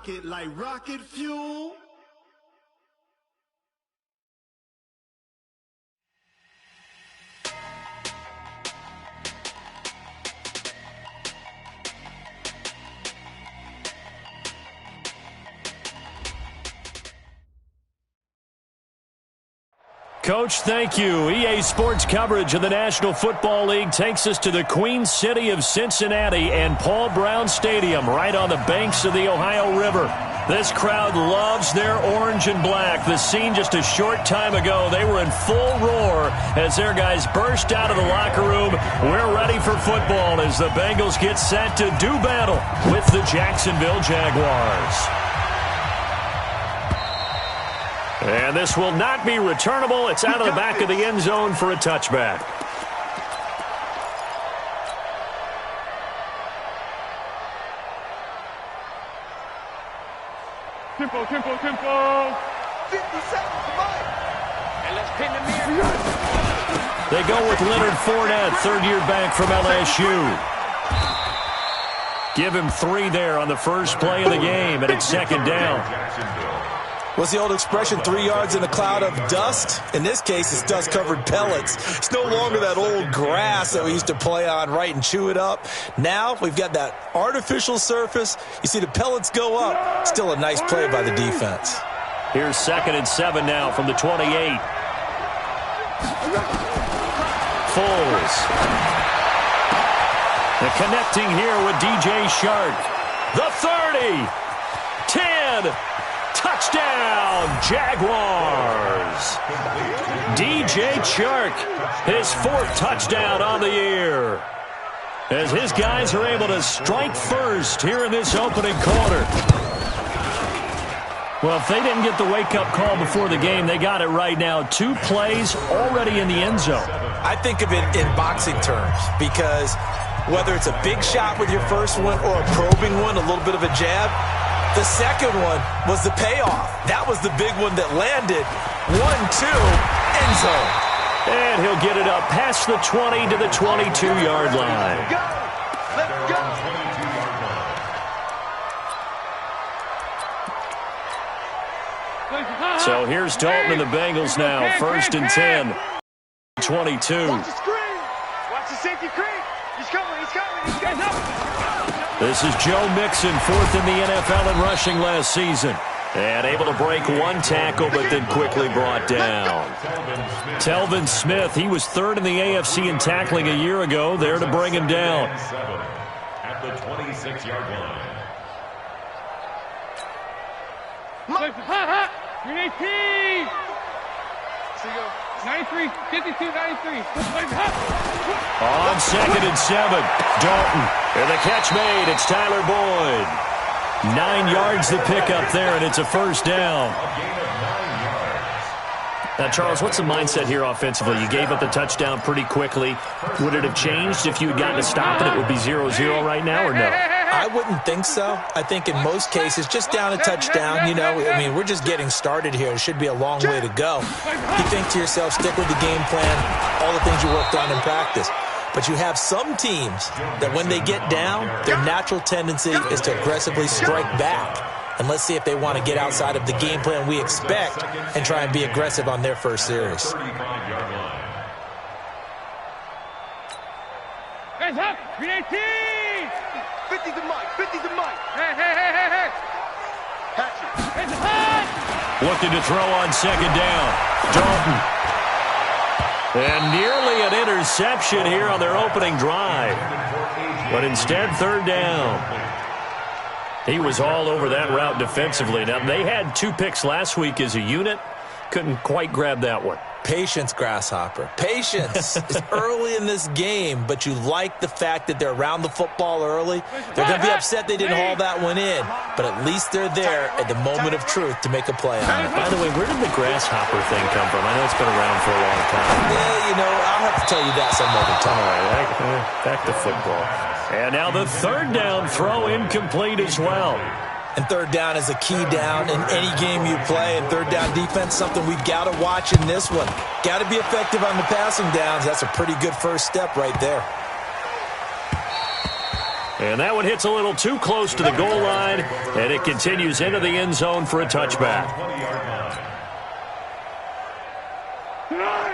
rocket like rocket fuel. Coach, thank you. EA Sports coverage of the National Football League takes us to the Queen City of Cincinnati and Paul Brown Stadium right on the banks of the Ohio River. This crowd loves their orange and black. The scene just a short time ago, they were in full roar as their guys burst out of the locker room. We're ready for football as the Bengals get set to do battle with the Jacksonville Jaguars. And this will not be returnable. It's out of the back of the end zone for a touchback. Tempo. 50 seconds, come on. And let's pin the mirror. They go with Leonard Fournette, third-year back from LSU. Give him 3 there on the first play of the game, and it's second down. What's the old expression, 3 yards in a cloud of dust? In this case, it's dust-covered pellets. It's no longer that old grass that we used to play on, right, and chew it up. Now we've got that artificial surface. You see the pellets go up. Still a nice play by the defense. Here's 2nd and 7 now from the 28. Foles. The connecting here with DJ Shark. The 30. 10. Touchdown, Jaguars. DJ Chark, his 4th touchdown on the year. As his guys are able to strike first here in this opening quarter. Well, if they didn't get the wake-up call before the game, they got it right now. 2 plays already in the end zone. I think of it in boxing terms because whether it's a big shot with your first one or a probing one, a little bit of a jab, the second one was the payoff. That was the big one that landed. 1-2, end zone. And he'll get it up past the 20 to the 22-yard line. Let's go. So here's Dalton and the Bengals now. 1st and 10. 22. Watch the screen. Watch the safety creep. He's coming. He's up. This is Joe Mixon, 4th in the NFL in rushing last season. And able to break 1 tackle, but then quickly brought down. Telvin Smith, he was 3rd in the AFC in tackling a year ago, there to bring him down. At the 26-yard line. 318. 93, 52, 93. On 2nd and 7, Dalton. And the catch made. It's Tyler Boyd. 9 yards the pickup there, and it's a first down. Now, Charles, what's the mindset here offensively? You gave up the touchdown pretty quickly. Would it have changed if you had gotten a stop and it would be 0-0 right now, or no? I wouldn't think so. I think in most cases, just down a touchdown, we're just getting started here. It should be a long way to go. You think to yourself, stick with the game plan, all the things you worked on in practice. But you have some teams that when they get down, their natural tendency is to aggressively strike back. And let's see if they want to get outside of the game plan we expect and try and be aggressive on their first series. Hands up. 318. 50 to Mike. Hey. Catch it. Hands up. Looking to throw on 2nd down. Dalton. And nearly an interception here on their opening drive. But instead, 3rd down. He was all over that route defensively. Now, they had 2 picks last week as a unit. Couldn't quite grab that one. Patience, Grasshopper. Patience. It's early in this game, but you like the fact that they're around the football early. They're going to be upset they didn't haul that one in, but at least they're there at the moment of truth to make a play on it. By the way, where did the Grasshopper thing come from? I know it's been around for a long time. Yeah, I'll have to tell you that some other time. All right, back to football. And now the 3rd down throw incomplete as well. And 3rd down is a key down in any game you play. And 3rd down defense, something we've got to watch in this one. Got to be effective on the passing downs. That's a pretty good first step right there. And that one hits a little too close to the goal line, and it continues into the end zone for a touchback.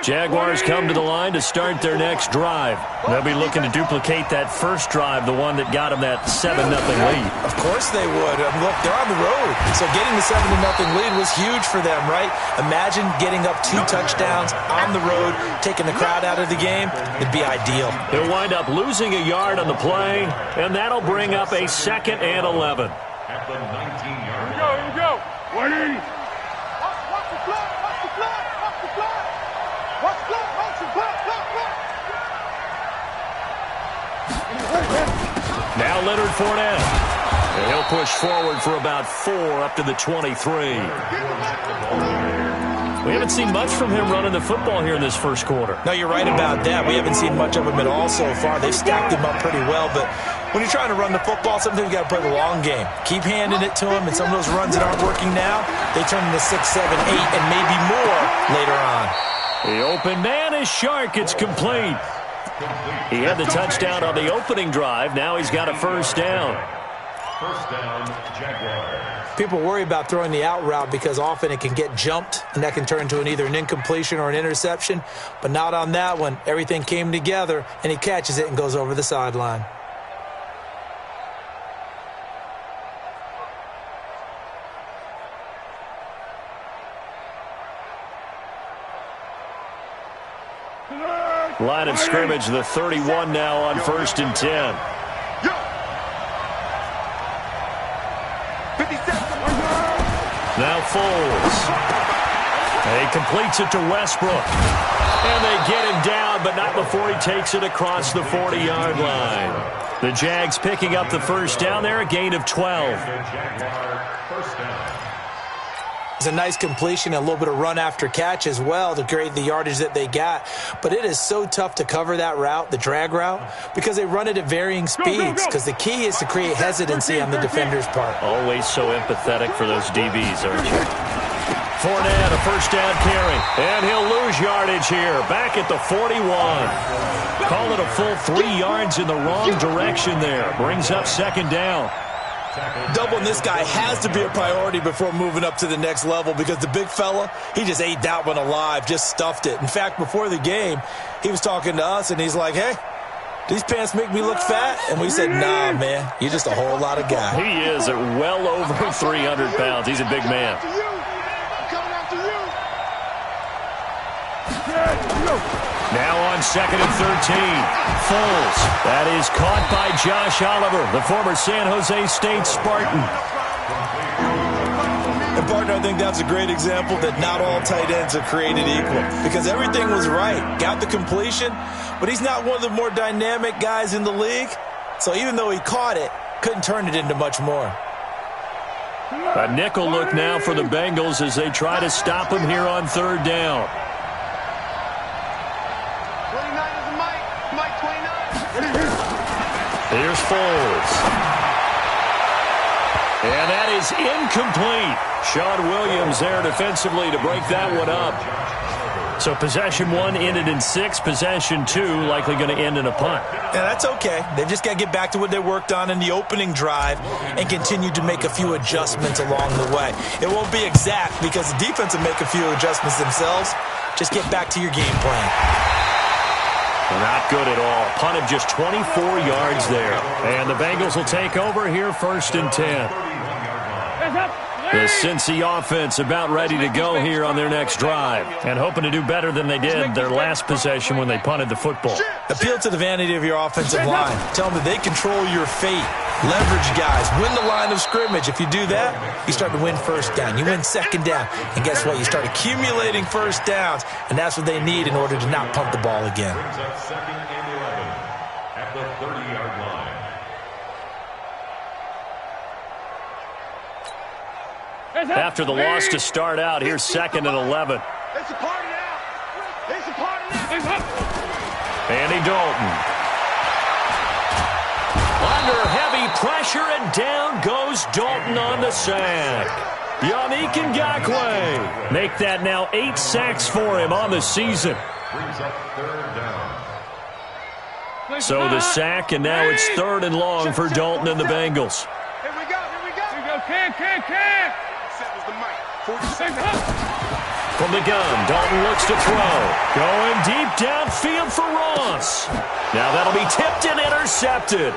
Jaguars come to the line to start their next drive. They'll be looking to duplicate that first drive, the one that got them that 7-0 lead. Of course they would. Look, they're on the road, so getting the 7-0 lead was huge for them, right? Imagine getting up 2 touchdowns on the road, taking the crowd out of the game. It'd be ideal. They'll wind up losing a yard on the play, and that'll bring up a 2nd and 11. At the 19-yard line. Here we go. 180. Watch the flag. Watch the flag. Watch the flag. Watch the flag. Watch the flag. Now Leonard Fournette. And he'll push forward for about 4 up to the 23. We haven't seen much from him running the football here in this first quarter. No, you're right about that. We haven't seen much of him at all so far. They've stacked him up pretty well, but when you're trying to run the football, sometimes you got to play the long game. Keep handing it to him, and some of those runs that aren't working now, they turn into 6, 7, 8, and maybe more later on. The open man is Shark. It's complete. He had the touchdown on the opening drive. Now he's got a first down. First down, Jaguars. People worry about throwing the out route because often it can get jumped, and that can turn into either an incompletion or an interception. But not on that one. Everything came together, and he catches it and goes over the sideline. Line of scrimmage, the 31 now on 1st and 10. Now Foles. He completes it to Westbrook. And they get him down, but not before he takes it across the 40-yard line. The Jags picking up the first down there, a gain of 12. First down. It's a nice completion, a little bit of run after catch as well to create the yardage that they got. But it is so tough to cover that route, the drag route, because they run it at varying speeds. Because the key is to create hesitancy on the defender's part. Always so empathetic for those DBs, aren't you? Fournette, a first down carry. And he'll lose yardage here. Back at the 41. Call it a full 3 yards in the wrong direction there. Brings up 2nd down. Doubling this guy has to be a priority before moving up to the next level because the big fella, he just ate that one alive, just stuffed it. In fact, before the game, he was talking to us, and he's like, hey, these pants make me look fat? And we said, nah, man, you're just a whole lot of guy. He is at well over 300 pounds. He's a big man. Now on 2nd and 13. Foles. That is caught by Josh Oliver, the former San Jose State Spartan. And, partner, I think that's a great example that not all tight ends are created equal because everything was right. Got the completion, but he's not one of the more dynamic guys in the league. So even though he caught it, couldn't turn it into much more. A nickel look now for the Bengals as they try to stop him here on 3rd down. Here's Foles. And that is incomplete. Sean Williams there defensively to break that one up. So possession 1 ended in 6. Possession 2 likely going to end in a punt. Yeah, that's okay. They've just got to get back to what they worked on in the opening drive and continue to make a few adjustments along the way. It won't be exact because the defense will make a few adjustments themselves. Just get back to your game plan. Not good at all. Punt of just 24 yards there. And the Bengals will take over here 1st and 10. The Cincy offense about ready to go here on their next drive and hoping to do better than they did their last possession when they punted the football. Appeal to the vanity of your offensive line. Tell them that they control your fate. Leverage guys. Win the line of scrimmage. If you do that, you start to win first down. You win 2nd down. And guess what? You start accumulating first downs, and that's what they need in order to not punt the ball again. Brings up 2nd and 11 at the 30-yard line. After the loss to start out, here's 2nd and 11. It's a party now. It's a party now. Andy Dalton. Under heavy pressure, and down goes Dalton on the sack. Yannick Ngakoue. Make that now 8 sacks for him on the season. Brings up 3rd down. So the sack, and now it's 3rd and long for Dalton and the Bengals. Here we go. Can. That was the mic. 40 seconds. From the gun, Dalton looks to throw. Going deep downfield for Ross. Now that'll be tipped and intercepted.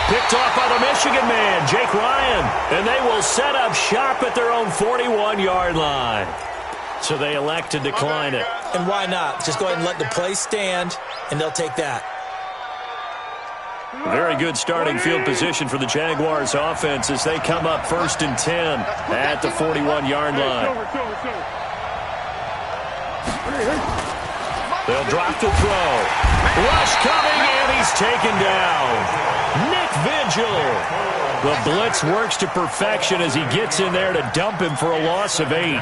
Picked off by the Michigan man, Jake Ryan. And they will set up shop at their own 41-yard line. So they elect to decline it. And why not? Just go ahead and let the play stand, and they'll take that. Very good starting field position for the Jaguars offense as they come up 1st and 10 at the 41-yard line. They'll drop the throw. Rush coming, and he's taken down. Nick Vigil. The blitz works to perfection as he gets in there to dump him for a loss of 8.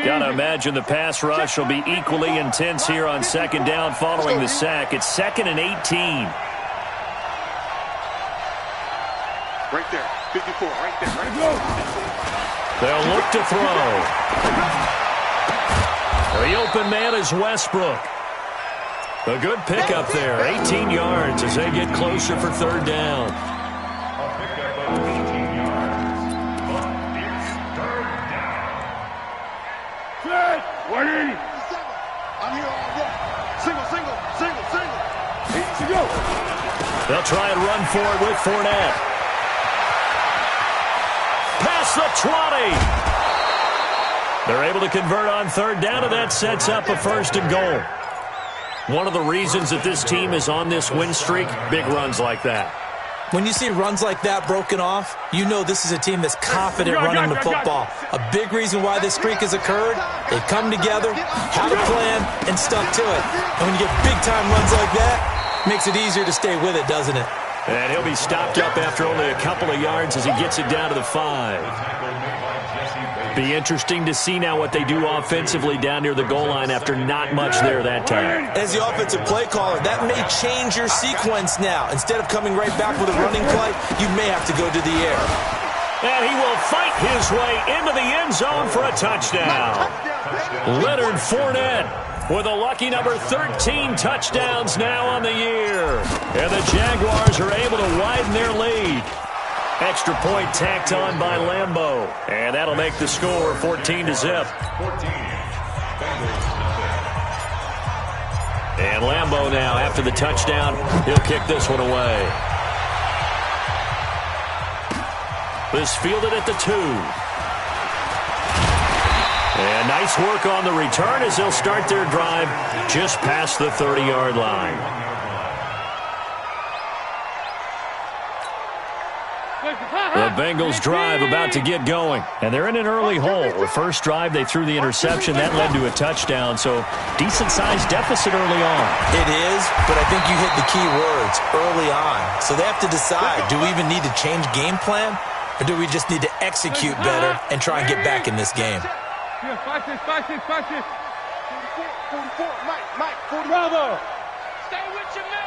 Gotta imagine the pass rush will be equally intense here on 2nd down following the sack. It's 2nd and 18. Right there. 54. Right there. They'll look to throw. The open man is Westbrook. A good pickup there. 18 yards as they get closer for 3rd down. A pickup of 18 yards. But it's 3rd down. Good. 180. I'm here all day. Single. 80 to go. They'll try and run for it with Fournette. Past the 20. They're able to convert on 3rd down, and that sets up a 1st and goal. One of the reasons that this team is on this win streak, big runs like that. When you see runs like that broken off, you know this is a team that's confident running the football. A big reason why this streak has occurred, they come together, had a plan, and stuck to it. And when you get big-time runs like that, it makes it easier to stay with it, doesn't it? And he'll be stopped up after only a couple of yards as he gets it down to the 5. Be interesting to see now what they do offensively down near the goal line after not much there that time. As the offensive play caller, that may change your sequence now. Instead of coming right back with a running play, you may have to go to the air. And he will fight his way into the end zone for a touchdown. Leonard Fournette with a lucky number 13 touchdowns now on the year. And the Jaguars are able to widen their lead. Extra point tacked on by Lambeau. And that'll make the score 14-0. And Lambeau now, after the touchdown, he'll kick this one away. This fielded at the 2. And nice work on the return as they'll start their drive just past the 30-yard line. The Bengals drive about to get going. And they're in an early hole. The first drive, they threw the interception. That led to a touchdown. So decent-sized deficit early on. It is, but I think you hit the key words, early on. So they have to decide, do we even need to change game plan? Or do we just need to execute better and try and get back in this game? 5-6. 44. Mike. 40. Bravo. Stay with your man.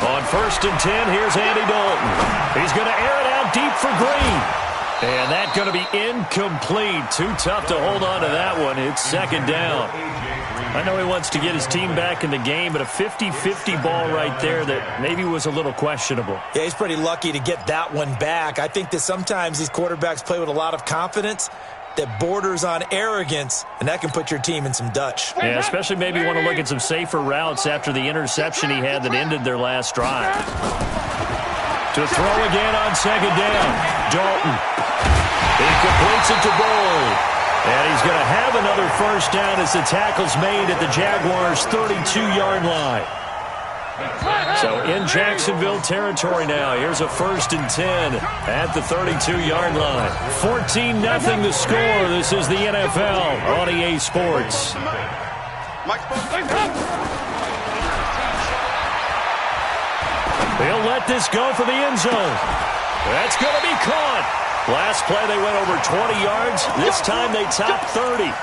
On 1st and 10, here's Andy Dalton. He's going to air it out deep for Green. And that's going to be incomplete. Too tough to hold on to that one. It's 2nd down. I know he wants to get his team back in the game, but a 50-50 ball right there that maybe was a little questionable. Yeah, he's pretty lucky to get that one back. I think that sometimes these quarterbacks play with a lot of confidence that borders on arrogance, and that can put your team in some Dutch. Yeah, especially maybe want to look at some safer routes after the interception he had that ended their last drive. To throw again on 2nd down. Dalton. He completes it to Boyd. And he's going to have another 1st down as the tackle's made at the Jaguars' 32-yard line. So in Jacksonville territory now. Here's a 1st and 10 at the 32-yard line. 14-0 the score. This is the NFL on EA Sports. They'll let this go for the end zone. That's going to be caught. Last play they went over 20 yards. This time they top 30.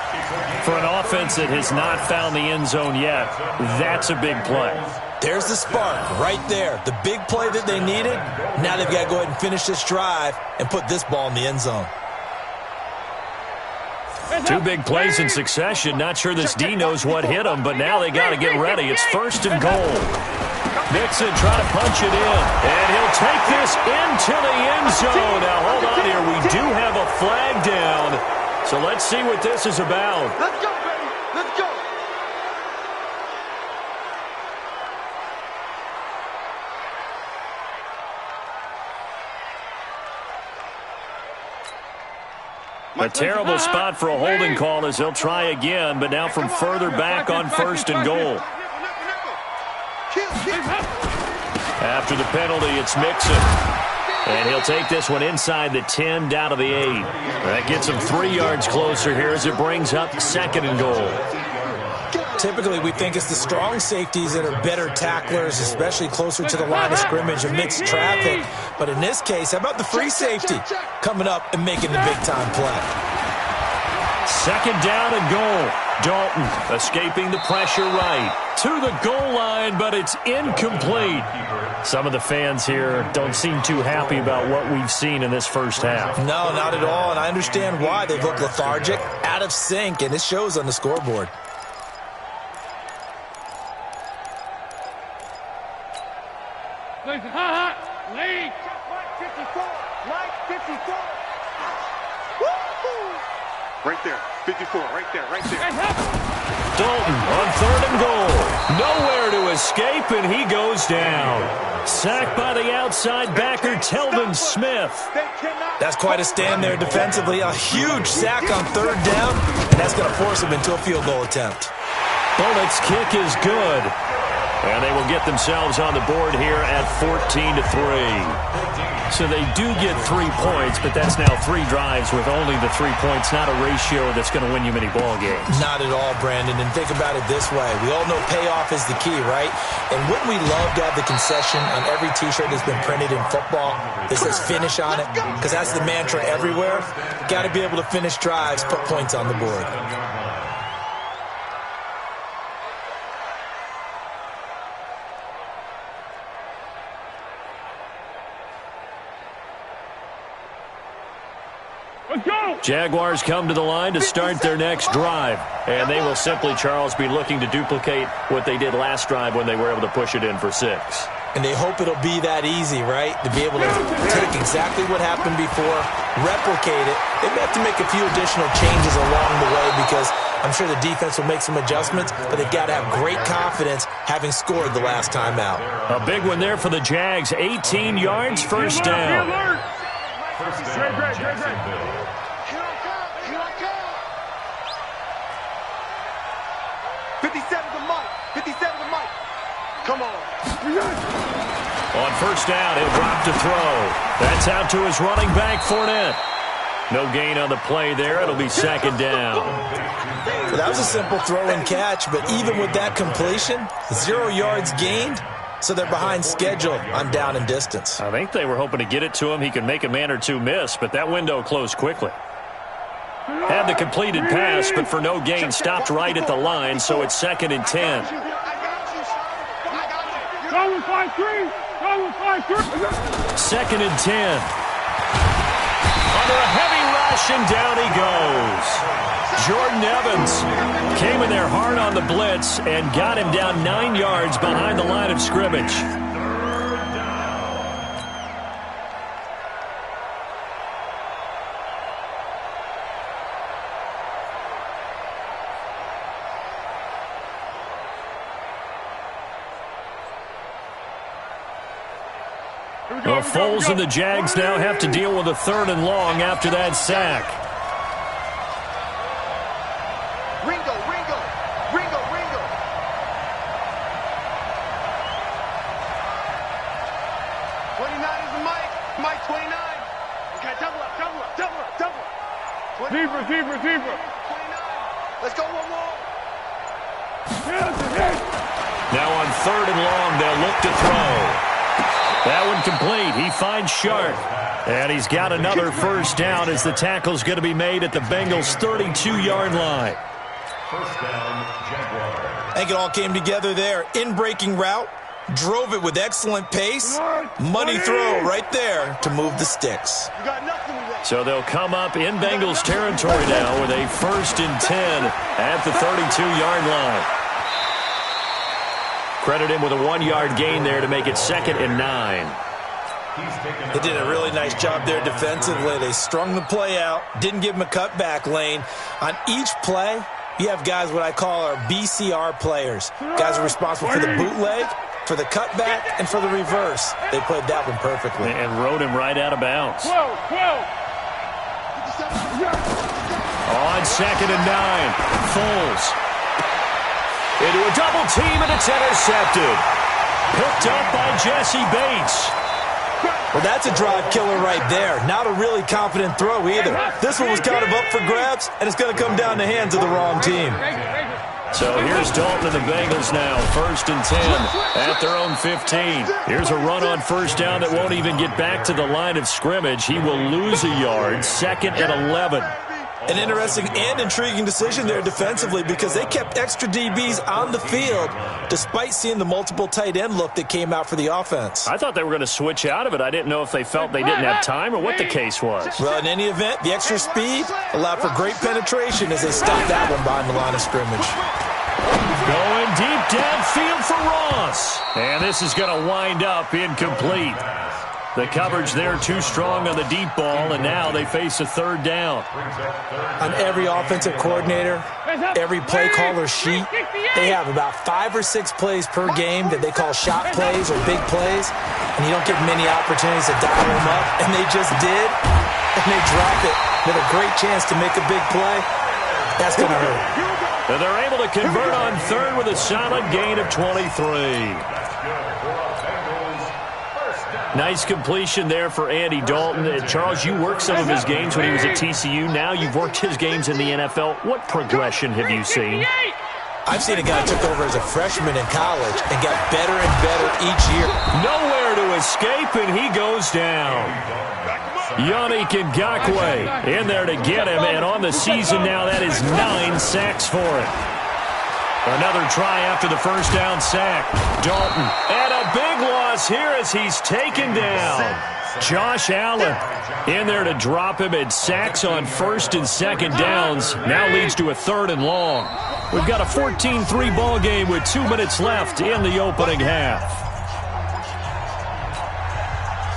For an offense that has not found the end zone yet, that's a big play. There's the spark right there. The big play that they needed. Now they've got to go ahead and finish this drive and put this ball in the end zone. Two big plays in succession. Not sure this D knows what hit him, but now they got to get ready. It's 1st and goal. Mixon trying to punch it in, and he'll take this into the end zone. Now, hold on here. We do have a flag down, so let's see what this is about. Let's go, baby. Let's go. A terrible spot for a holding call as they'll try again, but now from further back on 1st and goal. After the penalty, it's Mixon. And he'll take this one inside the 10, down to the 8. That gets him 3 yards closer here as it brings up 2nd and goal. Typically, we think it's the strong safeties that are better tacklers, especially closer to the line of scrimmage amidst traffic. But in this case, how about the free safety coming up and making the big-time play? 2nd down and goal. Dalton escaping the pressure right to the goal line, but it's incomplete. Some of the fans here don't seem too happy about what we've seen in this first half. No, not at all, and I understand why. They look lethargic, out of sync, and it shows on the scoreboard. Lead. 54. Mike, 54. Woo! Right there. 54. Right there. Right there. Dalton on 3rd and goal. Nowhere to escape, and he goes down. Sacked by the outside backer, Telvin Smith. That's quite a stand there defensively. A huge sack on 3rd down, and that's going to force him into a field goal attempt. Bullett's kick is good. And they will get themselves on the board here at 14-3. So they do get 3 points, but that's now 3 drives with only the 3 points, not a ratio that's going to win you many ball games. Not at all, Brandon. And think about it this way. We all know payoff is the key, right? And wouldn't we love to have the concession on every T-shirt that's been printed in football that says finish on it? Because that's the mantra everywhere. Got to be able to finish drives, put points on the board. Jaguars come to the line to start their next drive. And they will simply, Charles, be looking to duplicate what they did last drive when they were able to push it in for 6. And they hope it'll be that easy, right? To be able to take exactly what happened before, replicate it. They may have to make a few additional changes along the way because I'm sure the defense will make some adjustments, but they've got to have great confidence having scored the last time out. A big one there for the Jags. 18 yards, 1st down. First down, Jacksonville. 57 to Mike. 57 to Mike. Come on. On 1st down, he'll drop to throw. That's out to his running back, Fournette. No gain on the play there. It'll be 2nd down. Well, that was a simple throw and catch, but even with that completion, 0 yards gained, so they're behind schedule on down and distance. I think they were hoping to get it to him. He could make a man or two miss, but that window closed quickly. Had the completed pass, but for no gain, stopped right at the line, so it's 2nd and 10. Go with 5-3. Go with 5-3. 2nd and 10. Under a heavy rush, and down he goes. Jordan Evans came in there hard on the blitz and got him down 9 yards behind the line of scrimmage. Well, Foles and the Jags now have to deal with a 3rd and long after that sack. Ringo. 29 is the Mike. Mike 29. Okay, double up. 29. Zebra. 29. Let's go one more. Now on 3rd and long, they'll look to throw. That one complete. He finds Sharp. And he's got another 1st down as the tackle's going to be made at the Bengals' 32-yard line. 1st down, Jaguars. I think it all came together there. In-breaking route, drove it with excellent pace. Money throw right there to move the sticks. You got nothing today. So they'll come up in Bengals territory now with a 1st and 10 at the 32-yard line. Credit him with a 1-yard gain there to make it 2nd and 9. They did a really nice job there defensively. They strung the play out, didn't give him a cutback lane. On each play, you have guys what I call our BCR players. Guys are responsible for the bootleg, for the cutback, and for the reverse. They played that one perfectly. And rode him right out of bounds. On 2nd and 9, Foles. Into a double team, and it's intercepted. Picked up by Jesse Bates. Well, that's a drive killer right there. Not a really confident throw either. This one was kind of up for grabs, and it's going to come down the hands of the wrong team. So here's Dalton and the Bengals now, 1st and 10 at their own 15. Here's a run on 1st down that won't even get back to the line of scrimmage. He will lose a yard, 2nd and 11. An interesting and intriguing decision there defensively because they kept extra DBs on the field despite seeing the multiple tight end look that came out for the offense. I thought they were going to switch out of it. I didn't know if they felt they didn't have time or what the case was. Well, in any event, the extra speed allowed for great penetration as they stopped that one behind the line of scrimmage. Going deep downfield for Ross. And this is going to wind up incomplete. The coverage there too strong on the deep ball, and now they face a 3rd down. On every offensive coordinator, every play caller sheet, they have about 5 or 6 plays per game that they call shot plays or big plays, and you don't get many opportunities to dial them up, and they just did, and they drop it with a great chance to make a big play. That's going to hurt. And they're able to convert on 3rd with a solid gain of 23. Nice completion there for Andy Dalton. Charles, you worked some of his games when he was at TCU. Now you've worked his games in the NFL. What progression have you seen? I've seen a guy who took over as a freshman in college and got better and better each year. Nowhere to escape, and he goes down. Yannick Ngakoue in there to get him, and on the season now, that is 9 sacks for him. Another try after the 1st down sack. Dalton, and a big loss here as he's taken down. Josh Allen in there to drop him, and sacks on 1st and 2nd downs. Now leads to a 3rd and long. We've got a 14-3 ball game with 2 minutes left in the opening half.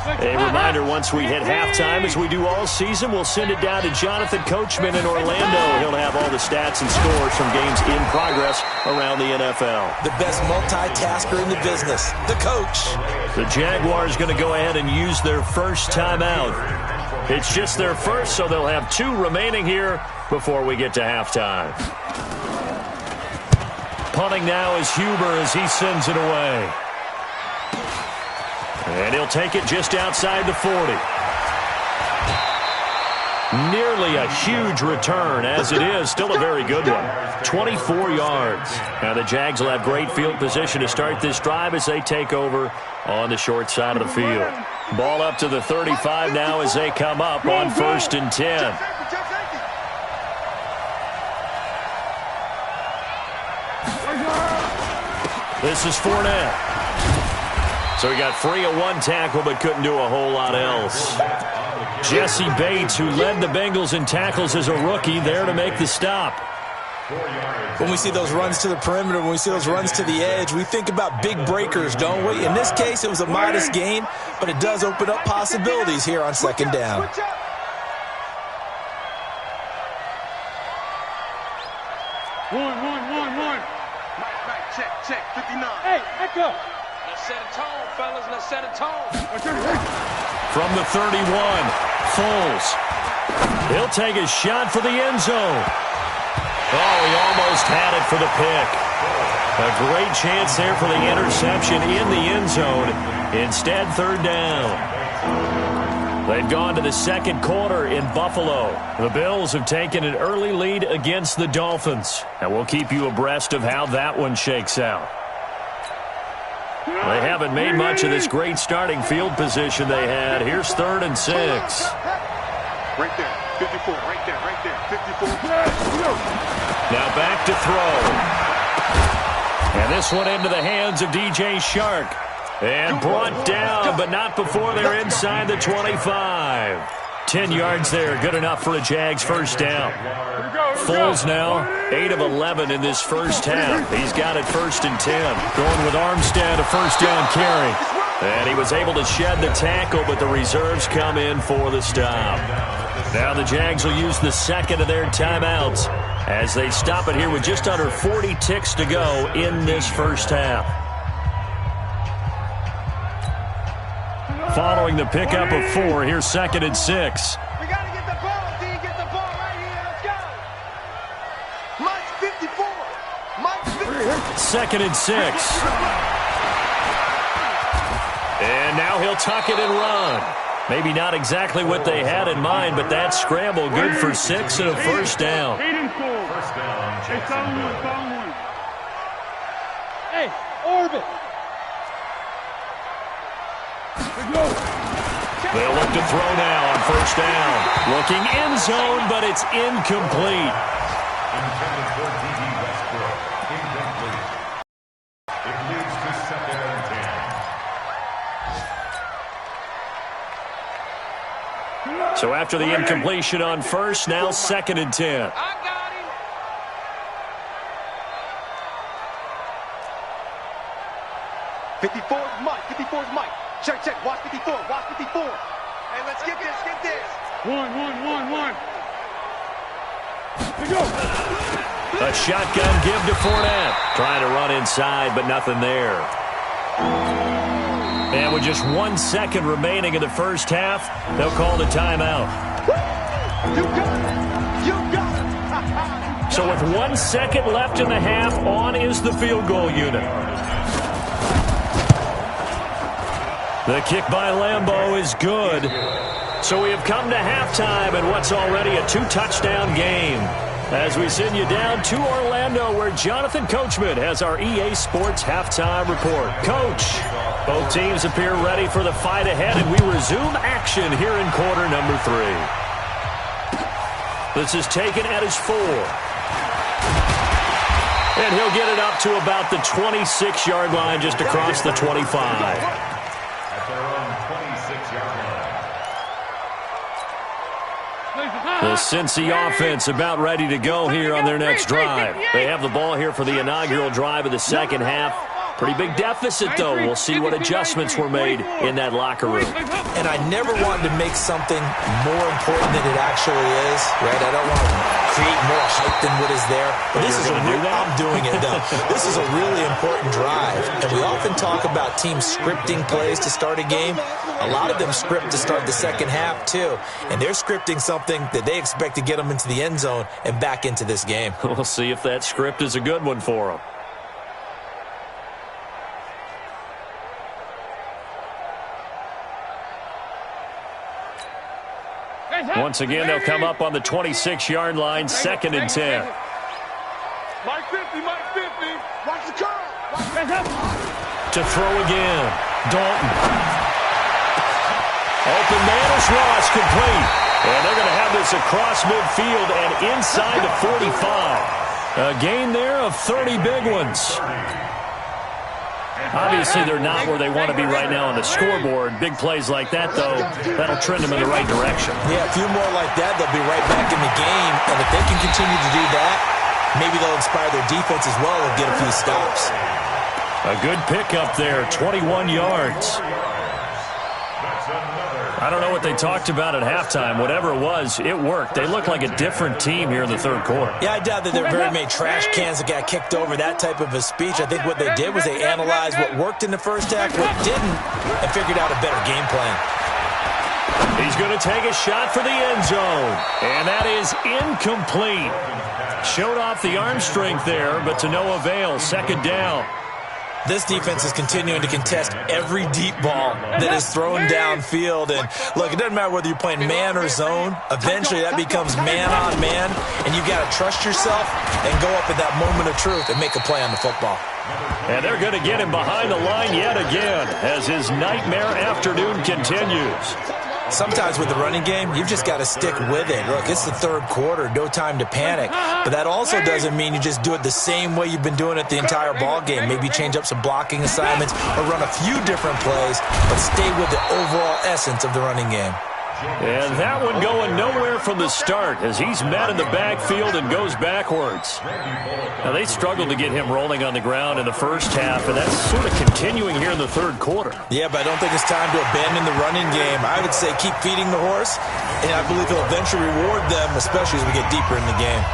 A reminder, once we hit halftime, as we do all season, we'll send it down to Jonathan Coachman in Orlando. He'll have all the stats and scores from games in progress around the NFL. The best multitasker in the business, the coach. The Jaguars going to go ahead and use their first timeout. It's just their first, so they'll have 2 remaining here before we get to halftime. Punting now is Huber as he sends it away. And he'll take it just outside the 40. Nearly a huge return, as it is. Still a very good one. 24 yards. Now the Jags will have great field position to start this drive as they take over on the short side of the field. Ball up to the 35 now as they come up on 1st and 10. This is Fournette. So he got free of 1 tackle but couldn't do a whole lot else. Jesse Bates, who led the Bengals in tackles as a rookie, there to make the stop. When we see those runs to the perimeter, when we see those runs to the edge, we think about big breakers, don't we? In this case, it was a modest gain, but it does open up possibilities here on 2nd down. One. Check, 59. Hey, echo. Let's set a tone, fellas. Let's set a tone. From the 31, Foles. He'll take a shot for the end zone. Oh, he almost had it for the pick. A great chance there for the interception in the end zone. Instead, 3rd down. They've gone to the 2nd quarter in Buffalo. The Bills have taken an early lead against the Dolphins. And we'll keep you abreast of how that one shakes out. They haven't made much of this great starting field position they had. Here's 3rd and 6. Right there, 54, right there, 54. Now back to throw. And this one into the hands of DJ Shark. And brought down, but not before they're inside the 25. 10 yards there, good enough for a Jags first down. Foles now, 8 of 11 in this first half. He's got it 1st and 10. Going with Armstead, a first down carry. And he was able to shed the tackle, but the reserves come in for the stop. Now the Jags will use the second of their timeouts as they stop it here with just under 40 ticks to go in this first half. Following the pickup of 4, here's 2nd and 6. We got to get the ball, D. Get the ball right here. Let's go. Mike's 54. Mike's 54. 2nd and 6. And now he'll tuck it and run. Maybe not exactly what they had in mind, but that scramble good for 6 and a first down. 8 and 4. First down, Jacksonville. Hey, orbit. They'll look to throw now on first down. Looking end zone, but it's incomplete. Intended for D.D. Westbrook. Incomplete. It leads to 2nd and 10. So after the incompletion on first, now 2nd and 10. I got him. '54's Mike. 54's Mike. Check, check. Watch 54. Watch 54. Hey, let's get this. Get this. One. Here we go. A shotgun give to Fournette. Trying to run inside, but nothing there. And with just 1 second remaining in the first half, they'll call the timeout. You got it. You got it. So with 1 second left in the half, on is the field goal unit. The kick by Lambeau is good. So we have come to halftime in what's already a 2-touchdown game. As we send you down to Orlando, where Jonathan Coachman has our EA Sports halftime report. Coach, both teams appear ready for the fight ahead, and we resume action here in quarter number 3. This is taken at his 4. And he'll get it up to about the 26-yard line, just across the 25. The Cincy offense about ready to go here on their next drive. They have the ball here for the inaugural drive of the second half. Pretty big deficit, though. We'll see what adjustments were made in that locker room. And I never wanted to make something more important than it actually is, right? I don't want to create more hype than what is there. But this is I'm doing it, though. This is a really important drive. And we often talk about teams scripting plays to start a game. A lot of them script to start the second half, too. And they're scripting something that they expect to get them into the end zone and back into this game. We'll see if that script is a good one for them. Once again, they'll come up on the 26-yard line, 2nd and 10. Mike 50, Mike 50. Watch the curl. To throw again. Dalton. Open man is Ross, complete. And they're going to have this across midfield and inside the 45. A gain there of 30 big ones. Obviously, they're not where they want to be right now on the scoreboard. Big plays like that, though, that'll trend them in the right direction. Yeah, a few more like that, they'll be right back in the game. And if they can continue to do that, maybe they'll inspire their defense as well and get a few stops. A good pickup there, 21 yards. I don't know what they talked about at halftime. Whatever it was, it worked. They look like a different team here in the third quarter. Yeah, I doubt that there are very many trash cans that got kicked over, that type of a speech. I think what they did was they analyzed what worked in the first half, what didn't, and figured out a better game plan. He's going to take a shot for the end zone, and that is incomplete. Showed off the arm strength there, but to no avail. 2nd down. This defense is continuing to contest every deep ball that is thrown downfield. And, look, it doesn't matter whether you're playing man or zone. Eventually, that becomes man on man, and you've got to trust yourself and go up at that moment of truth and make a play on the football. And they're going to get him behind the line yet again as his nightmare afternoon continues. Sometimes with the running game, you've just got to stick with it. Look, it's the third quarter, no time to panic. But that also doesn't mean you just do it the same way you've been doing it the entire ball game. Maybe change up some blocking assignments or run a few different plays, but stay with the overall essence of the running game. And that one going nowhere from the start as he's met in the backfield and goes backwards. Now, they struggled to get him rolling on the ground in the first half, and that's sort of continuing here in the third quarter. Yeah, but I don't think it's time to abandon the running game. I would say keep feeding the horse, and I believe he'll eventually reward them, especially as we get deeper in the game.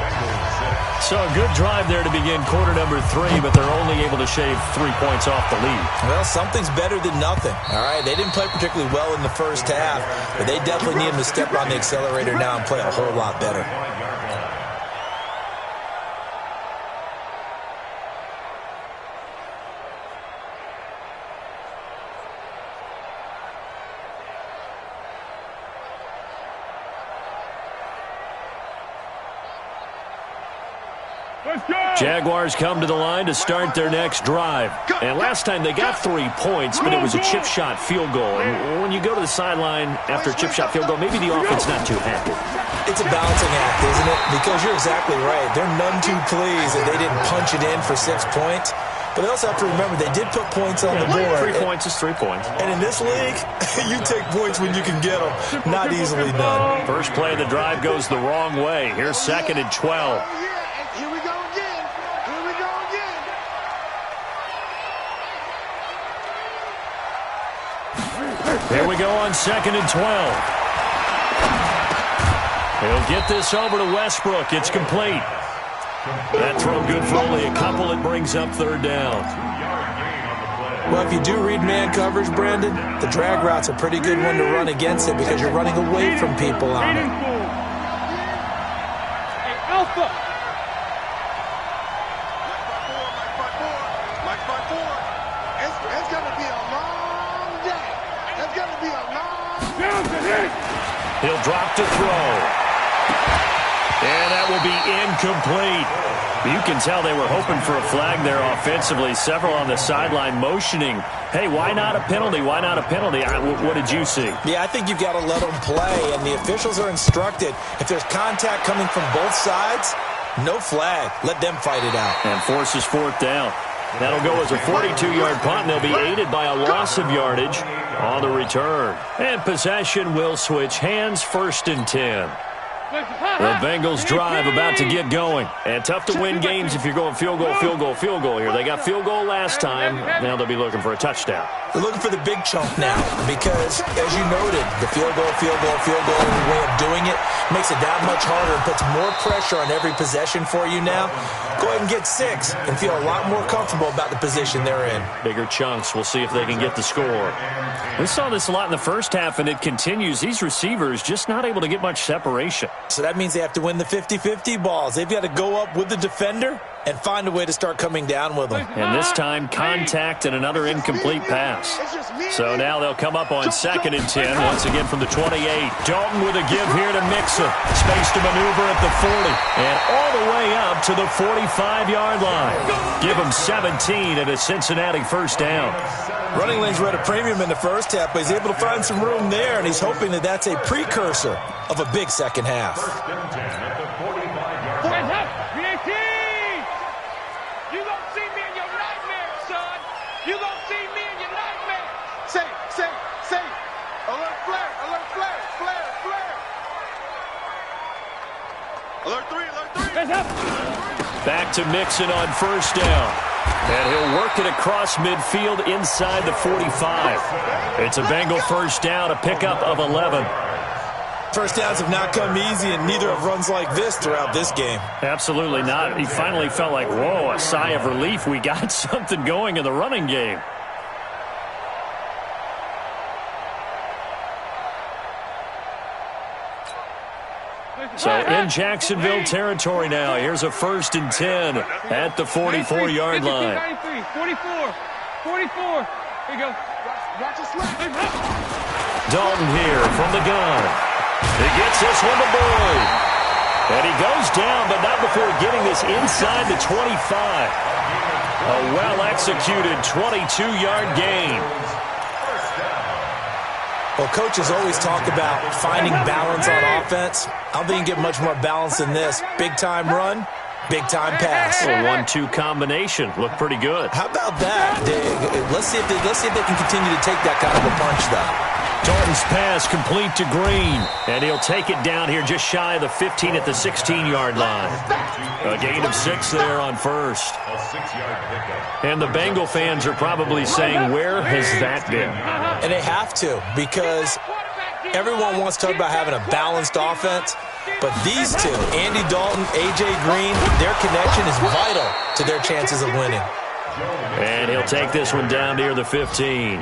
So a good drive there to begin quarter number 3, but they're only able to shave 3 points off the lead. Well, something's better than nothing, all right? They didn't play particularly well in the first half, but they definitely need him to step on the accelerator now and play a whole lot better. Jaguars come to the line to start their next drive. And last time they got 3 points, but it was a chip shot field goal. And when you go to the sideline after a chip shot field goal, maybe the offense not too happy. It's a balancing act, isn't it? Because you're exactly right. They're none too pleased that they didn't punch it in for 6 points. But they also have to remember they did put points on the board. 3 points is 3 points. And in this league, you take points when you can get them. Not easily done. First play of the drive goes the wrong way. Here's 2nd and 12. Here we go again. Here we go again. Here we go on 2nd and 12. He'll get this over to Westbrook. It's complete. That throw good for only a couple. It brings up 3rd down. Well, if you do read man coverage, Brandon, the drag route's a pretty good one to run against it because you're running away from people on it. Hey, Alpha. Mike by four. It's going to be a long day. It's going to be a long... He'll drop to throw. And that will be incomplete. You can tell they were hoping for a flag there offensively. Several on the sideline motioning, hey, why not a penalty? Why not a penalty? What did you see? Yeah, I think you've got to let them play, and the officials are instructed. If there's contact coming from both sides, no flag. Let them fight it out. And forces 4th down. That'll go as a 42-yard punt, and they'll be aided by a loss of yardage on the return. And possession will switch hands, 1st and 10. The Bengals drive about to get going. And tough to win games if you're going field goal, field goal, field goal here. They got field goal last time. Now they'll be looking for a touchdown. They're looking for the big chunk now because, as you noted, the field goal way of doing it makes it that much harder and puts more pressure on every possession for you now. Go ahead and get 6 and feel a lot more comfortable about the position they're in. Bigger chunks. We'll see if they can get the score. We saw this a lot in the first half, and it continues. These receivers just not able to get much separation. So that means they have to win the 50-50 balls. They've got to go up with the defender and find a way to start coming down with them. And this time, contact and another incomplete pass. So now they'll come up on 2nd and 10, once again from the 28. Dalton with a give here to Mixon. Space to maneuver at the 40. And all the way up to the 45-yard line. Give them 17 and a Cincinnati 1st down. Running lanes were at a premium in the first half, but he's able to find some room there, and he's hoping that that's a precursor of a big second half. You gonna see me in your nightmares, son. You gonna see me in your nightmares. Say. Alert flare. Alert 3. Back to Mixon on 1st down. And he'll work it across midfield inside the 45. It's a Bengal 1st down, a pickup of 11. First downs have not come easy, and neither have runs like this throughout this game. Absolutely not. He finally felt like, whoa, a sigh of relief. We got something going in the running game. So in Jacksonville territory now. Here's a 1st and 10 at the 44-yard line. 44. Here you go. Watch it slip. Dalton here from the gun. He gets this one to Boyd. And he goes down, but not before getting this inside the 25. A well-executed 22-yard gain. Well, coaches always talk about finding balance on offense. I don't think you can get much more balance than this. Big-time run, big-time pass. A 1-2 combination. Looked pretty good. How about that? Let's see if they can continue to take that kind of a punch, though. Dalton's pass complete to Green. And he'll take it down here just shy of the 15 at the 16-yard line. A gain of 6 there on first. A 6-yard pickup. And the Bengal fans are probably saying, where has that been? And they have to, because everyone wants to talk about having a balanced offense. But these two, Andy Dalton, A.J. Green, their connection is vital to their chances of winning. And he'll take this one down near the 15.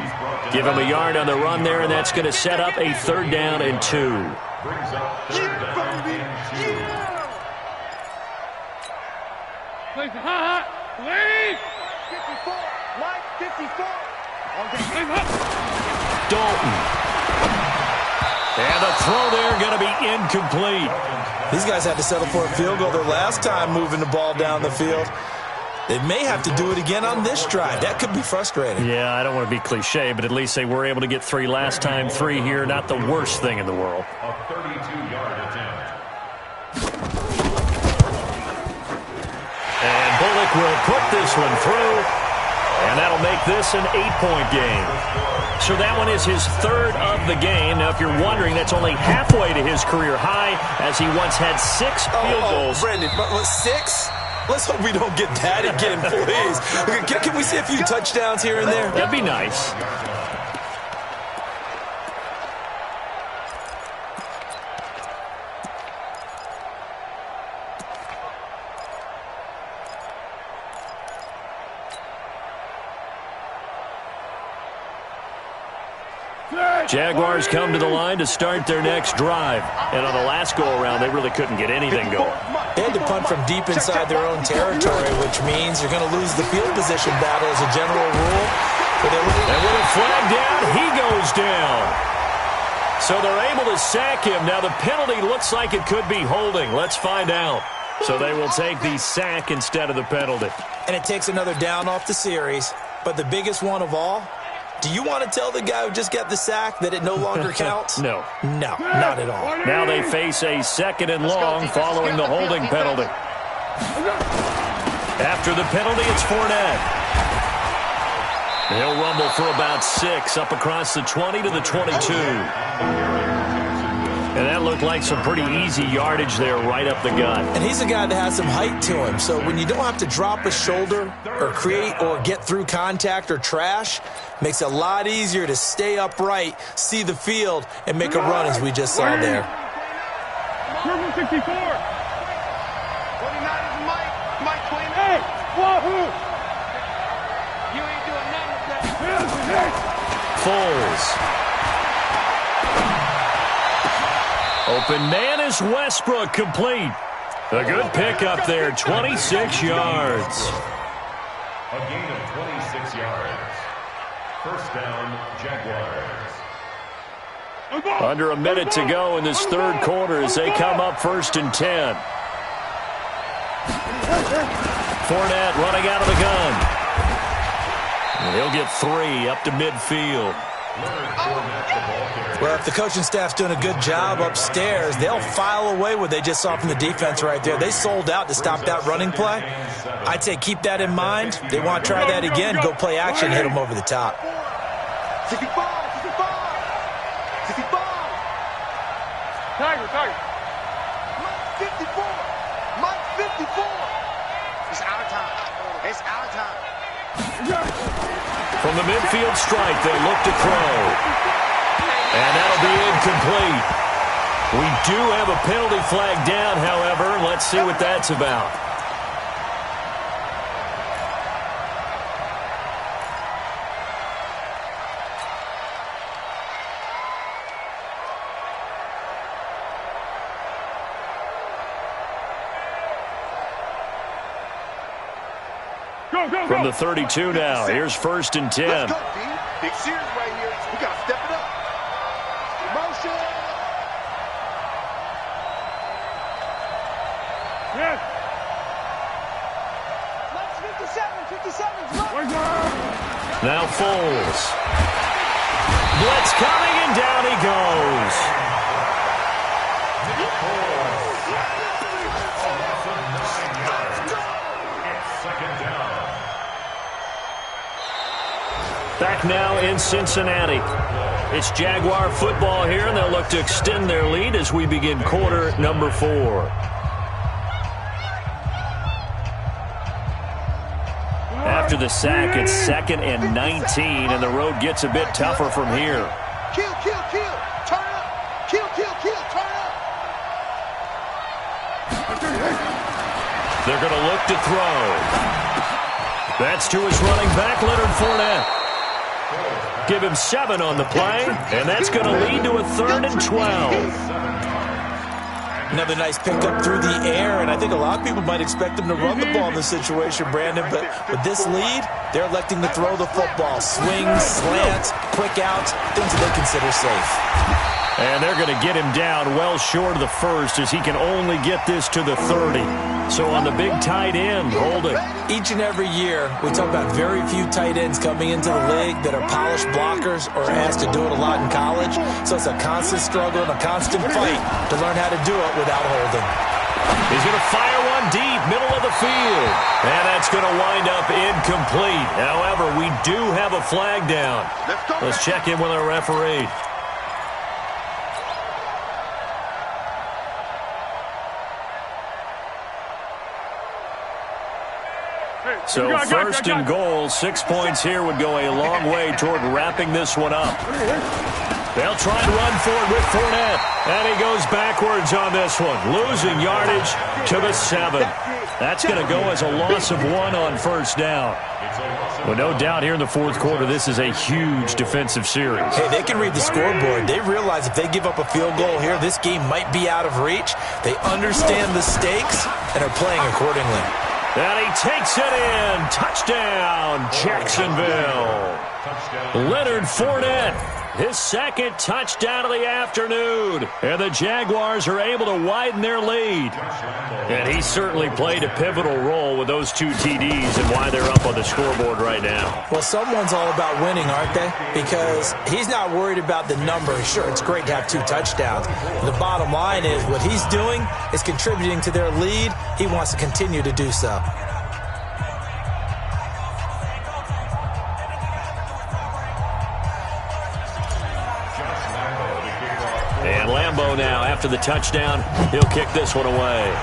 Give him a yard on the run there, and that's going to set up a 3rd down and 2. Brings up 3rd down and 2. Lead. 54. Mike, 54. Dalton. And the throw there going to be incomplete. These guys had to settle for a field goal their last time moving the ball down the field. They may have to do it again on this drive. That could be frustrating. Yeah, I don't want to be cliche, but at least they were able to get 3 last time. 3 here, not the worst thing in the world. A 32-yard attempt. And Bullock will put this one through, and that'll make this an 8-point game. So that one is his 3rd of the game. Now, if you're wondering, that's only halfway to his career high, as he once had 6 field goals. Brendan, 6? Let's hope we don't get that again, please. Can we see a few touchdowns here and there? That'd be nice. Jaguars come to the line to start their next drive. And on the last go-around, they really couldn't get anything going. They had to punt from deep inside their own territory, which means you're going to lose the field position battle as a general rule. And with a flag down, he goes down. So they're able to sack him. Now the penalty looks like it could be holding. Let's find out. So they will take the sack instead of the penalty. And it takes another down off the series. But the biggest one of all, do you want to tell the guy who just got the sack that it no longer counts? No. No, not at all. Now they face a 2nd and long following the holding penalty. After the penalty, it's Fournette. He'll rumble for about 6 up across the 20 to the 22. And that looked like some pretty easy yardage there right up the gut. And he's a guy that has some height to him. So when you don't have to drop a shoulder or create or get through contact or trash, makes it a lot easier to stay upright, see the field, and make a run as we just saw there. Purple 64. 29 is Mike 28. Wahoo! You ain't doing nothing with that. Foles. Open man is Westbrook, complete. A good pickup there, 26 yards. A gain of 26 yards. 1st down, Jaguars. Under a minute to go in this 3rd quarter as they come up 1st and 10. Fournette running out of the gun. And he'll get 3 up to midfield. Well, if the coaching staff's doing a good job upstairs, they'll file away what they just saw from the defense right there. They sold out to stop that running play. I'd say keep that in mind. They want to try that again, go play action, hit them over the top. 65. Tiger. Mike 54. Mike 54. It's our time. It's our time. From the midfield strike, they look to throw. And that'll be incomplete. We do have a penalty flag down, however. Let's see what that's about. From the 32 now, here's 1st and 10. Let's go, D. Big series right here. We got to step it up. Motion. Yes. Let's 57. Now Foles. Blitz coming, and down he goes. Back now in Cincinnati. It's Jaguar football here, and they'll look to extend their lead as we begin quarter number 4. After the sack, it's 2nd and 19, and the road gets a bit tougher from here. Kill, kill, kill. Turn up. Kill, kill, kill. Turn up. They're going to look to throw. That's to his running back, Leonard Fournette. Give him 7 on the play, and that's going to lead to a 3rd and 12. Another nice pickup through the air, and I think a lot of people might expect them to run the ball in this situation, Brandon, but with this lead, they're electing to throw the football. Swings, slants, quick outs, things that they consider safe. And they're going to get him down well short of the 1st as he can only get this to the 30. So on the big tight end, holding. Each and every year, we talk about very few tight ends coming into the league that are polished blockers or asked to do it a lot in college. So it's a constant struggle and a constant fight to learn how to do it without holding. He's going to fire one deep, middle of the field. And that's going to wind up incomplete. However, we do have a flag down. Let's check in with our referee. So 1st and goal, 6 points here would go a long way toward wrapping this one up. They'll try and run for it with Fournette. And he goes backwards on this one, losing yardage to the 7. That's going to go as a loss of 1 on 1st down. Well, no doubt here in the 4th quarter, this is a huge defensive series. Hey, they can read the scoreboard. They realize if they give up a field goal here, this game might be out of reach. They understand the stakes and are playing accordingly. And he takes it in. Touchdown, Jacksonville. Leonard Fournette, his 2nd touchdown of the afternoon. And the Jaguars are able to widen their lead. And he certainly played a pivotal role with those 2 TDs and why they're up on the scoreboard right now. Well, someone's all about winning, aren't they? Because he's not worried about the number. Sure, it's great to have 2 touchdowns. The bottom line is what he's doing is contributing to their lead. He wants to continue to do so. And Lambeau now, after the touchdown, he'll kick this one away.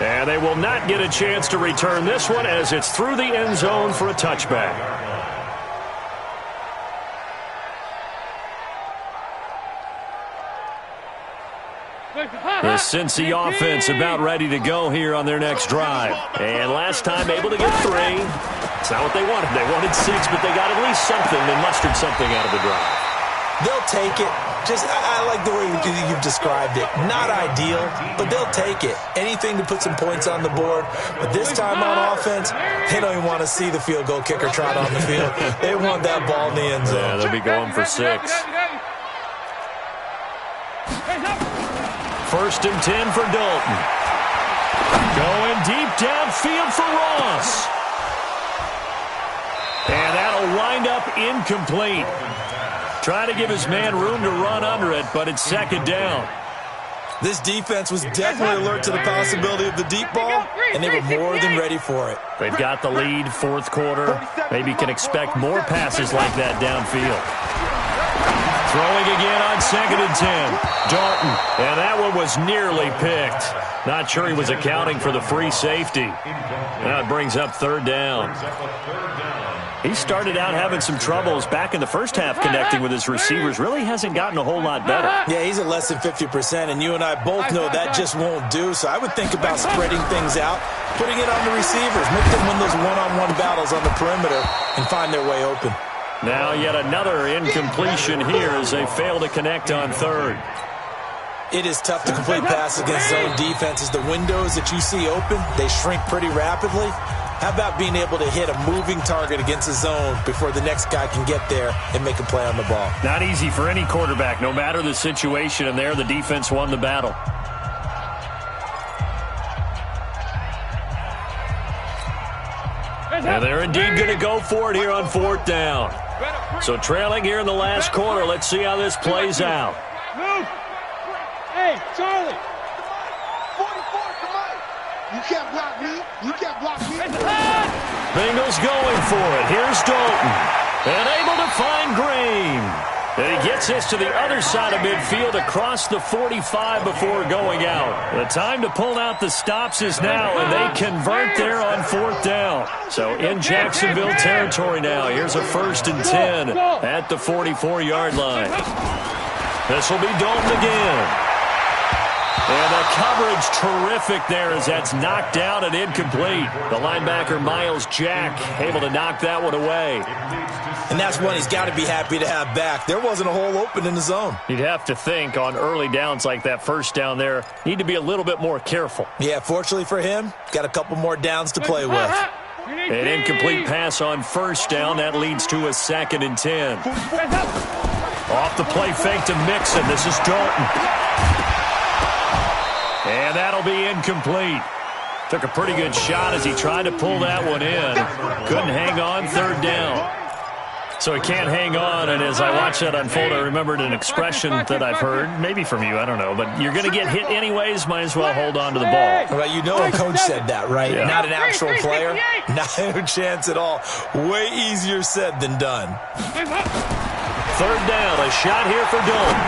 And they will not get a chance to return this one as it's through the end zone for a touchback. The Cincy offense about ready to go here on their next drive. And last time able to get 3. It's not what they wanted. They wanted 6, but they got at least something. They mustered something out of the drive. They'll take it. I like the way you've described it. Not ideal, but they'll take it. Anything to put some points on the board. But this time on offense, they don't even want to see the field goal kicker trot on the field. They want that ball in the end zone. Yeah, they'll be going for 6. 1st and 10 for Dalton. Going deep downfield for Ross. And that'll wind up incomplete. Trying to give his man room to run under it, but it's 2nd down. This defense was definitely alert to the possibility of the deep ball, and they were more than ready for it. They've got the lead, 4th quarter. Maybe can expect more passes like that downfield. Throwing again on 2nd and 10. Dalton, and that one was nearly picked. Not sure he was accounting for the free safety. Now it brings up 3rd down. He started out having some troubles back in the first half connecting with his receivers. Really hasn't gotten a whole lot better. Yeah, he's at less than 50%, and you and I both know that just won't do. So I would think about spreading things out, putting it on the receivers, make them win those one-on-one battles on the perimeter and find their way open. Now yet another incompletion here as they fail to connect on 3rd. It is tough to complete passes against zone defenses. The windows that you see open, they shrink pretty rapidly. How about being able to hit a moving target against a zone before the next guy can get there and make a play on the ball? Not easy for any quarterback, no matter the situation, and there the defense won the battle. And they're indeed going to go for it here on 4th down. So trailing here in the last quarter, let's see how this plays out. Move. Hey, Charlie. 44, come on. You can't block me. You can't block me. Bengals going for it. Here's Dalton. And able to find Green. And he gets this to the other side of midfield across the 45 before going out. The time to pull out the stops is now, and they convert there on 4th down. So in Jacksonville territory now. Here's a 1st and 10 at the 44-yard line. This will be Dalton again. And the coverage terrific there as that's knocked down and incomplete. The linebacker, Miles Jack, able to knock that one away. And that's one he's got to be happy to have back. There wasn't a hole open in the zone. You'd have to think on early downs like that first down there, need to be a little bit more careful. Yeah, fortunately for him, got a couple more downs to play with. An incomplete pass on 1st down. That leads to a 2nd and 10. Off the play fake to Mixon. This is Dalton. And that'll be incomplete. Took a pretty good shot as he tried to pull that one in. Couldn't hang on 3rd down. So he can't hang on, and as I watched that unfold, I remembered an expression that I've heard, maybe from you, I don't know, but you're going to get hit anyways, might as well hold on to the ball. Well, you know a coach said that, right? Yeah. Not an actual player. No chance at all. Way easier said than done. 3rd down, a shot here for Dalton.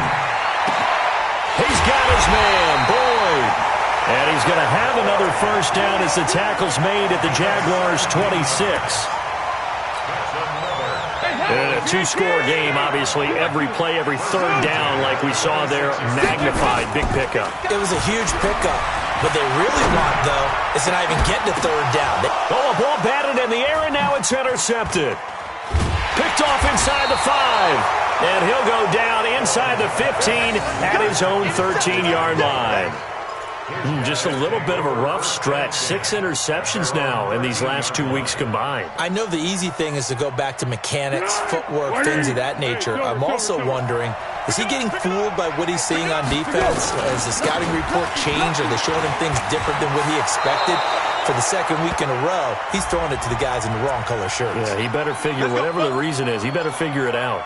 He's got his man, Boyd. And he's going to have another 1st down as the tackle's made at the Jaguars' 26. In a 2-score game, obviously, every play, every 3rd down, like we saw there, magnified. Big pickup. It was a huge pickup. What they really want, though, is to not even get to 3rd down. Oh, a ball batted in the air, and now it's intercepted. Picked off inside the 5. And he'll go down inside the 15 at his own 13-yard line. Just a little bit of a rough stretch. 6 interceptions now in these last 2 weeks combined. I know the easy thing is to go back to mechanics, footwork, things of that nature. I'm also wondering, is he getting fooled by what he's seeing on defense? Has the scouting report changed? Are they showing him things different than what he expected? For the 2nd week in a row, he's throwing it to the guys in the wrong color shirts. Yeah, he better figure, whatever the reason is, he better figure it out.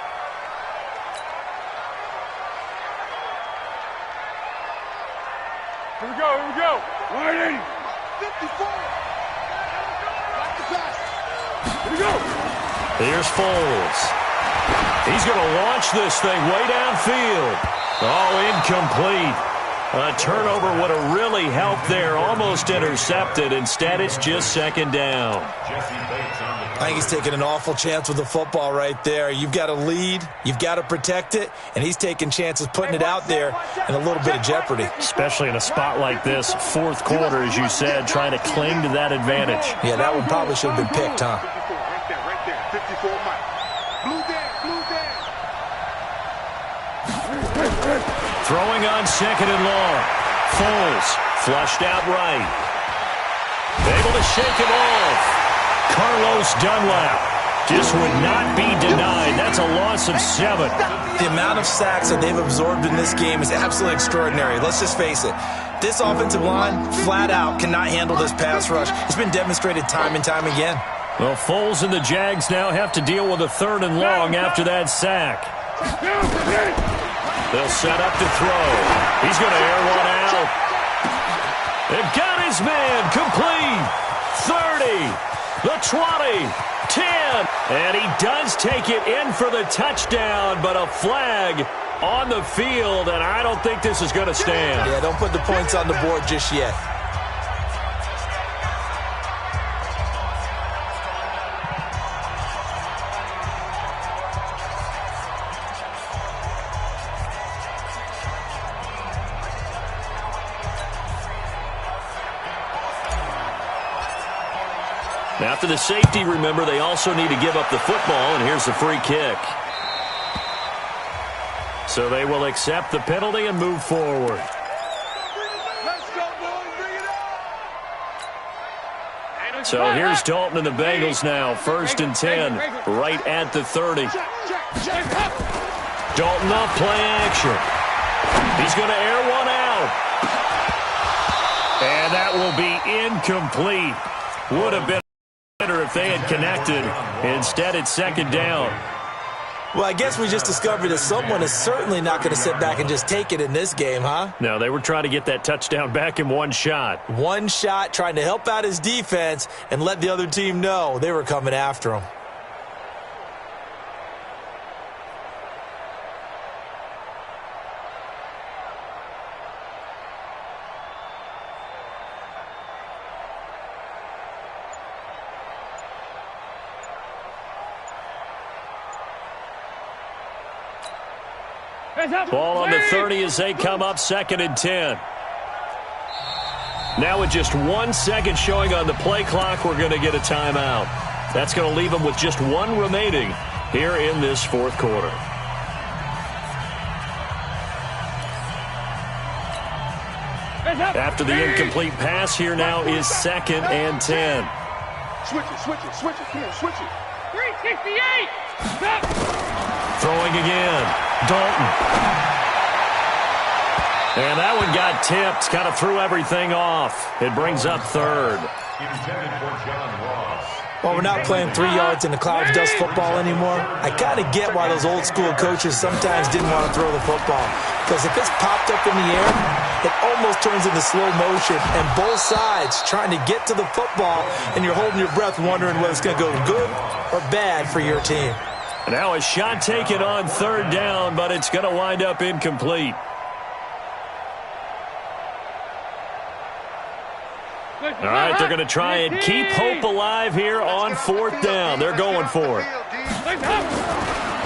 Here we go. Right in. 54. Back to pass. Here we go. Here's Foles. He's going to launch this thing way downfield. Oh, incomplete. A turnover would have really helped there. Almost intercepted. Instead, it's just 2nd down. I think he's taking an awful chance with the football right there. You've got to lead. You've got to protect it. And he's taking chances putting it out there in a little bit of jeopardy. Especially in a spot like this, 4th quarter, as you said, trying to cling to that advantage. Yeah, that one probably should have been picked, huh? Right there. 54 Mike. Blue down. Throwing on 2nd and long. Foles flushed out right. Able to shake him off. Carlos Dunlap just would not be denied. That's a loss of 7. The amount of sacks that they've absorbed in this game is absolutely extraordinary. Let's just face it. This offensive line, flat out, cannot handle this pass rush. It's been demonstrated time and time again. Well, Foles and the Jags now have to deal with a 3rd and long after that sack. They'll set up to throw. He's going to air one out. They've got his man complete. 30. The 20, 10, and he does take it in for the touchdown, but a flag on the field, and I don't think this is going to stand. Yeah, don't put the points on the board just yet. After the safety, remember, they also need to give up the football, and here's the free kick. So they will accept the penalty and move forward. So here's Dalton and the Bengals now. 1st and 10, right at the 30. Dalton off play action. He's going to air one out. And that will be incomplete. Would have been better if they had connected. Instead, it's 2nd down. Well, I guess we just discovered that someone is certainly not going to sit back and just take it in this game, huh? No, they were trying to get that touchdown back in one shot. One shot, trying to help out his defense and let the other team know they were coming after him. Ball on the 30 as they come up 2nd and 10. Now with just 1 second showing on the play clock, we're going to get a timeout. That's going to leave them with just one remaining here in this 4th quarter. After the incomplete pass, here now is 2nd and 10. Switch it. Come on, switch it. 368. Stop. Throwing again. Dalton. And that one got tipped. Kind of threw everything off. It brings up 3rd. Intended for John Ross. Well, we're not playing 3 yards in a cloud of dust football anymore. I kind of get why those old school coaches sometimes didn't want to throw the football. Because if it's popped up in the air, it almost turns into slow motion. And both sides trying to get to the football, and you're holding your breath wondering whether it's going to go good or bad for your team. Now a shot taken on 3rd down, but it's going to wind up incomplete. All right, they're going to try and keep hope alive here on 4th down. They're going for it.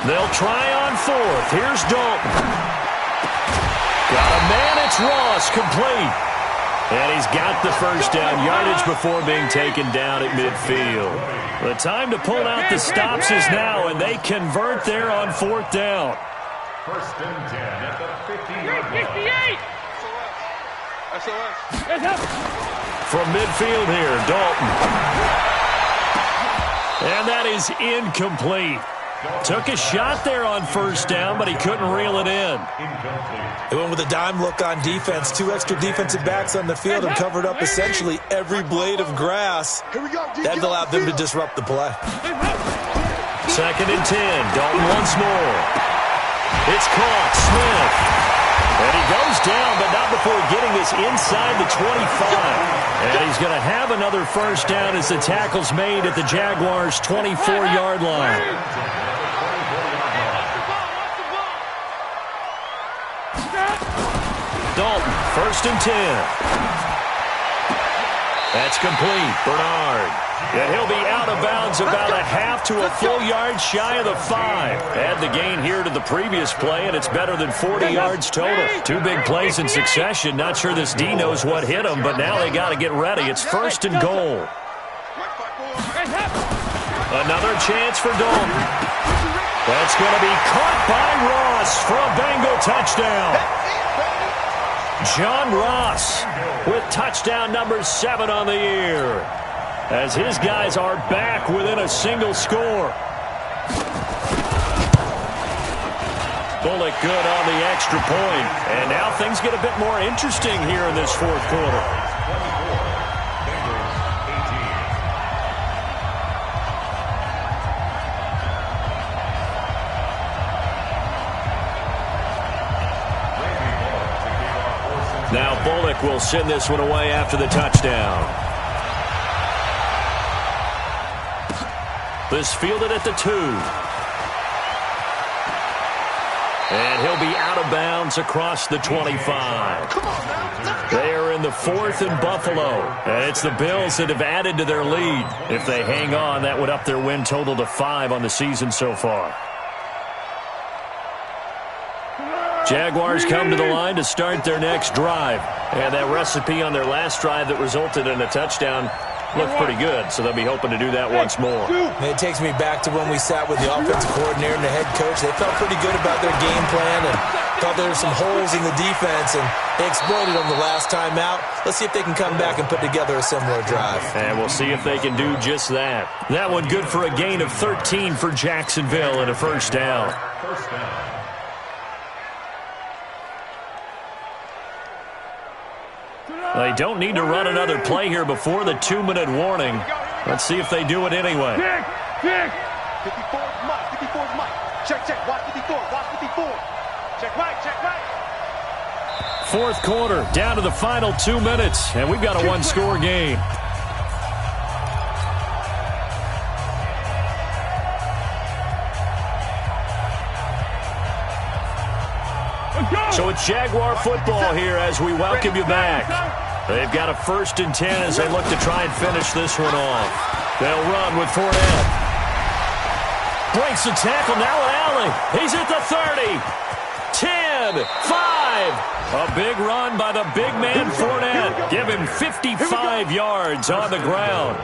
They'll try on 4th. Here's Dalton. Got a man, it's Ross, complete. And he's got the 1st down yardage before being taken down at midfield. The time to pull out the stops is now, and they convert there on 4th down. 1st and 10 at the 50-yard line. SOS. From midfield here, Dalton. And that is incomplete. Took a shot there on 1st down, but he couldn't reel it in. They went with a dime look on defense. 2 extra defensive backs on the field and covered up essentially every blade of grass. That allowed them to disrupt the play. 2nd and 10. Dalton once more. It's caught. Smith. And he goes down, but not before getting this inside the 25. And he's going to have another 1st down as the tackle's made at the Jaguars' 24-yard line. Dalton, 1st and 10. That's complete. Bernard. And he'll be out of bounds about a half to a full yard shy of the 5. Add the gain here to the previous play, and it's better than 40 yards total. 2 big plays in succession. Not sure this D knows what hit him, but now they got to get ready. It's 1st and goal. Another chance for Dalton. That's going to be caught by Ross for a Bengal touchdown. John Ross with touchdown number 7 on the year, as his guys are back within a single score. Bullock good on the extra point. And now things get a bit more interesting here in this 4th quarter. Now Bullock will send this one away after the touchdown. This fielded at the 2. And he'll be out of bounds across the 25. They are in the 4th and Buffalo. And it's the Bills that have added to their lead. If they hang on, that would up their win total to 5 on the season so far. Jaguars come to the line to start their next drive. And that recipe on their last drive that resulted in a touchdown looked pretty good, so they'll be hoping to do that once more. It takes me back to when we sat with the offensive coordinator and the head coach. They felt pretty good about their game plan and thought there were some holes in the defense, and they exploited them the last time out. Let's see if they can come back and put together a similar drive. And we'll see if they can do just that. That one good for a gain of 13 for Jacksonville and a 1st down. They don't need to run another play here before the 2-minute warning. Let's see if they do it anyway. Check, check. Watch 54. Watch 54. Check right. Check right. Fourth quarter, down to the final 2 minutes, and we've got a one-score game. So it's Jaguar football here as we welcome you back. They've got a 1st and 10 as they look to try and finish this one off. They'll run with Fournette. Breaks the tackle, now Allen. He's at the 30. 10, 5. A big run by the big man Fournette. Give him 55 yards on the ground.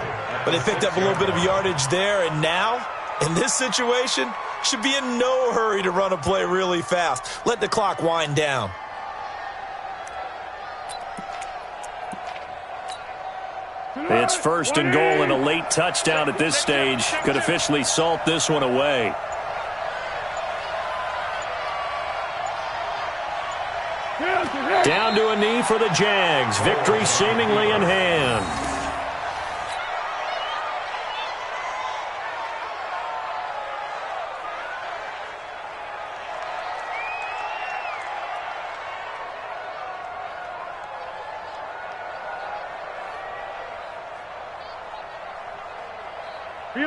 But they picked up a little bit of yardage there, and now, in this situation, should be in no hurry to run a play really fast. Let the clock wind down. It's 1st and goal and a late touchdown at this stage. Could officially salt this one away. Down to a knee for the Jags. Victory seemingly in hand.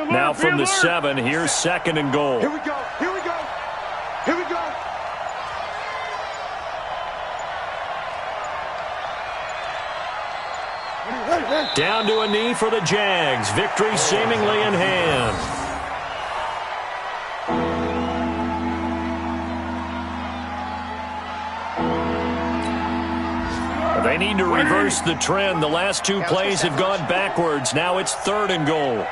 Now from the 7, here's 2nd and goal. Here we go. Here we go. Here we go. Down to a knee for the Jags. Victory seemingly in hand. They need to reverse the trend. The last 2 plays have gone backwards. Now it's 3rd and goal.